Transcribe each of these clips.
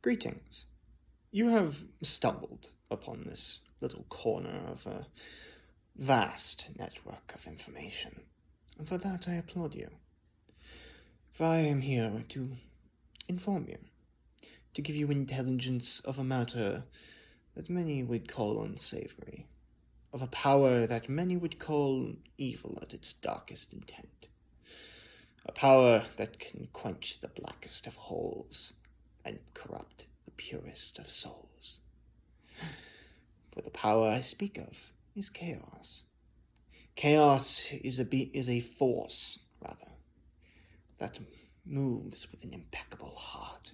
Greetings. You have stumbled upon this little corner of a vast network of information, and for that I applaud you. For I am here to inform you, to give you intelligence of a matter that many would call unsavory, of a power that many would call evil at its darkest intent, a power that can quench the blackest of holes and corrupt the purest of souls. For the power I speak of is chaos. Chaos is a force, rather, that moves with an impeccable heart.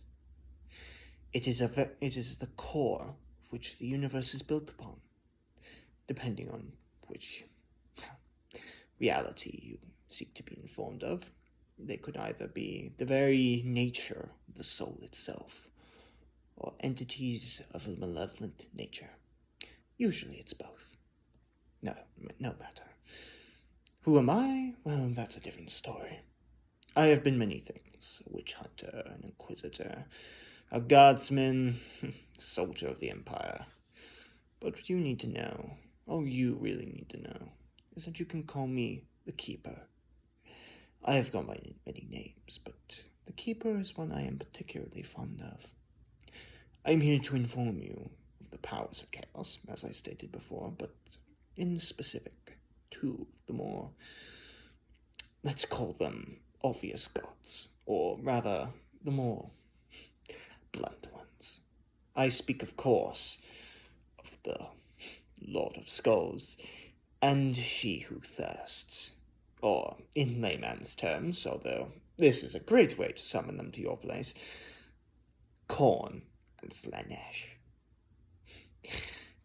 It is the core of which the universe is built upon, depending on which reality you seek to be informed of. They could either be the very nature of the soul itself, or entities of a malevolent nature. Usually it's both. No matter. Who am I? Well, that's a different story. I have been many things: a witch hunter, an inquisitor, a guardsman, soldier of the Empire. But what you need to know, all you really need to know, is that you can call me the Keeper. I have gone by many names, but the Keeper is one I am particularly fond of. I am here to inform you of the powers of chaos, as I stated before, but in specific, two of the more, let's call them obvious gods, or rather, the more blunt ones. I speak, of course, of the Lord of Skulls, and She Who Thirsts, or, in layman's terms, although this is a great way to summon them to your place, Khorne and Slaanesh.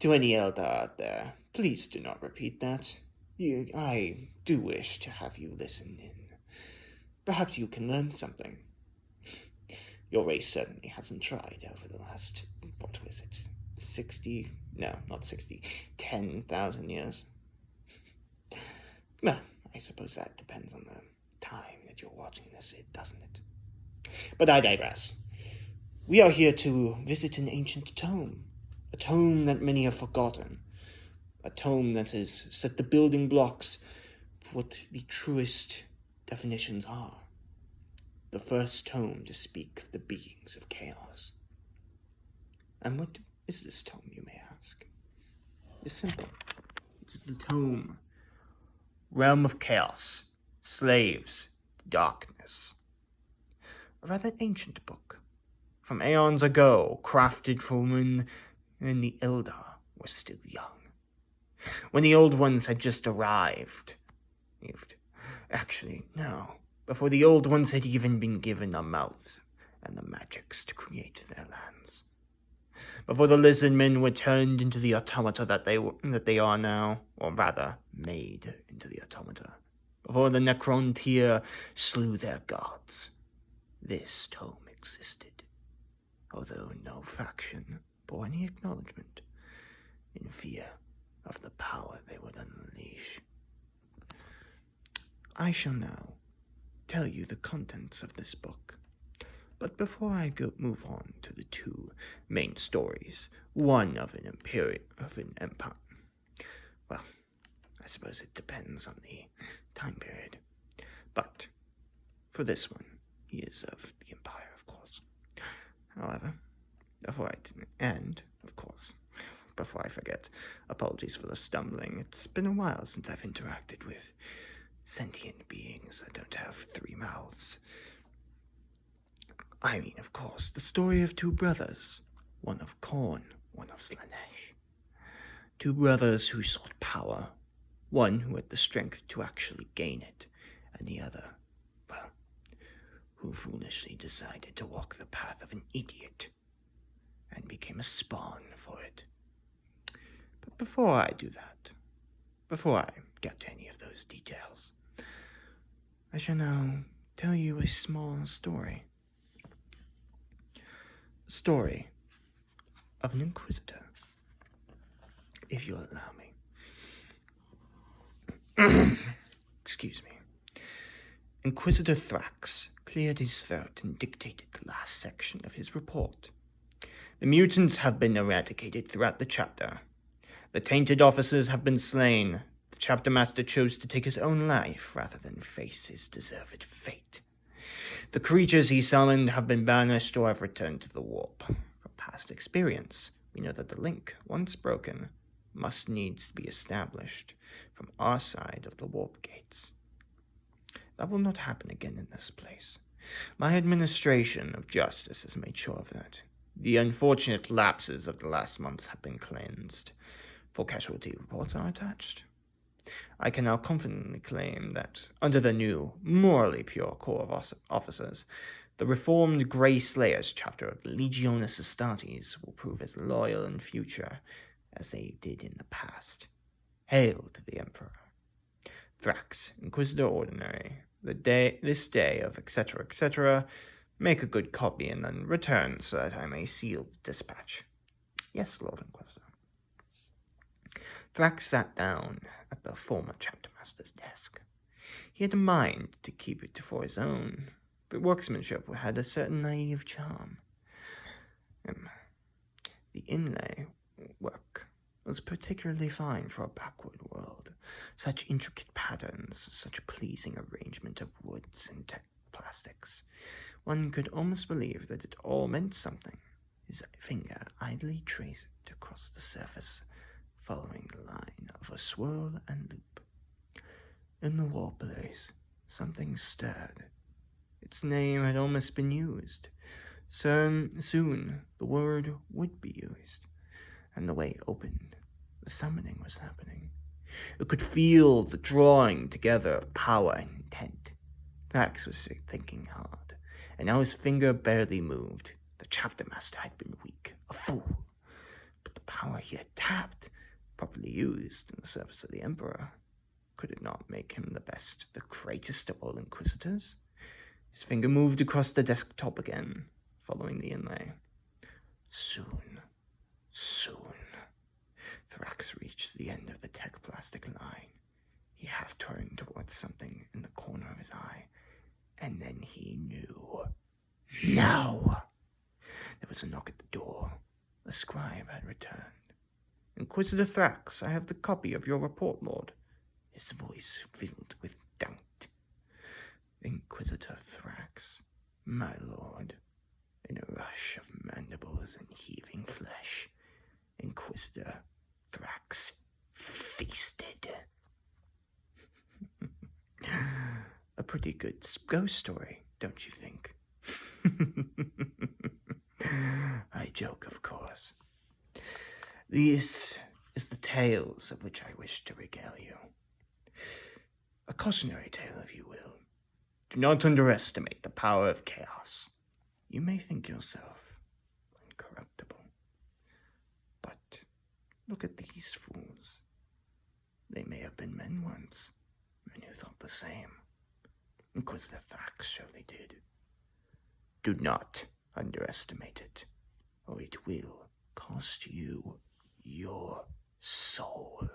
To any Eldar out there, please do not repeat that. I do wish to have you listen in. Perhaps you can learn something. Your race certainly hasn't tried over the last, 10,000 years. Well, I suppose that depends on the time that you're watching this, doesn't it? But I digress. We are here to visit an ancient tome, a tome that many have forgotten, a tome that has set the building blocks for what the truest definitions are. The first tome to speak of the beings of chaos. And what is this tome, you may ask? It's simple. It is the tome Realm of Chaos, Slaves, Darkness. A rather ancient book, from aeons ago, crafted for when the Eldar were still young. When the Old Ones had just arrived. Actually, no. Before the Old Ones had even been given a mouth and the magics to create their lands. Before the Lizardmen were turned into the automata that they are now, or rather, made into the automata. Before the Necrontyr slew their gods, this tome existed, although no faction bore any acknowledgement, in fear of the power they would unleash. I shall now tell you the contents of this book. But before I move on to the two main stories, one of an empire, well, I suppose it depends on the time period. But for this one, he is of the Empire, of course. However, before I forget, apologies for the stumbling. It's been a while since I've interacted with sentient beings that don't have three mouths. I mean, of course, the story of two brothers, one of Khorne, one of Slaanesh. Two brothers who sought power, one who had the strength to actually gain it, and the other, well, who foolishly decided to walk the path of an idiot, and became a spawn for it. But before I do that, before I get to any of those details, I shall now tell you a small story. Story of an inquisitor, if you'll allow me. Excuse me. Inquisitor Thrax cleared his throat and dictated the last section of his report. The mutants have been eradicated throughout the chapter. The tainted officers have been slain. The chapter master chose to take his own life rather than face his deserved fate. The creatures he summoned have been banished or have returned to the warp. From past experience, we know that the link, once broken, must needs be established from our side of the warp gates. That will not happen again in this place. My administration of justice has made sure of that. The unfortunate lapses of the last months have been cleansed. Full casualty reports are attached. I can now confidently claim that, under the new, morally pure corps of officers, the reformed Grey Slayers chapter of the Legionis Astartes will prove as loyal in future as they did in the past. Hail to the Emperor. Thrax, Inquisitor Ordinary, this day of etc., etc., make a good copy and then return so that I may seal the dispatch. Yes, Lord Inquisitor. Thrax sat down at the former chapter master's desk. He had a mind to keep it for his own. The workmanship had a certain naive charm. The inlay work was particularly fine for a backward world. Such intricate patterns, such pleasing arrangement of woods and tech plastics. One could almost believe that it all meant something. His finger idly traced it across the surface, following the line of a swirl and loop. In the war place, something stirred. Its name had almost been used. Soon the word would be used, and the way opened. The summoning was happening. It could feel the drawing together of power and intent. Thrax was thinking hard, and now his finger barely moved. The chapter master had been weak, a fool. But the power he had tapped, properly used in the service of the Emperor, could it not make him the best, the greatest of all Inquisitors? His finger moved across the desktop again, following the inlay. Soon, Thrax reached the end of the tech plastic line. He half turned towards something in the corner of his eye, and then he knew. Now! There was a knock at the door. The scribe had returned. Inquisitor Thrax, I have the copy of your report, Lord. His voice filled with doubt. Inquisitor Thrax, my lord. In a rush of mandibles and heaving flesh, Inquisitor Thrax feasted. A pretty good ghost story, don't you think? I joke, of course. This is the tales of which I wish to regale you. A cautionary tale, if you will. Do not underestimate the power of chaos. You may think yourself incorruptible, but look at these fools. They may have been men once, and who thought the same. Inquisitor Thrax surely did. Do not underestimate it, or it will cost you your soul.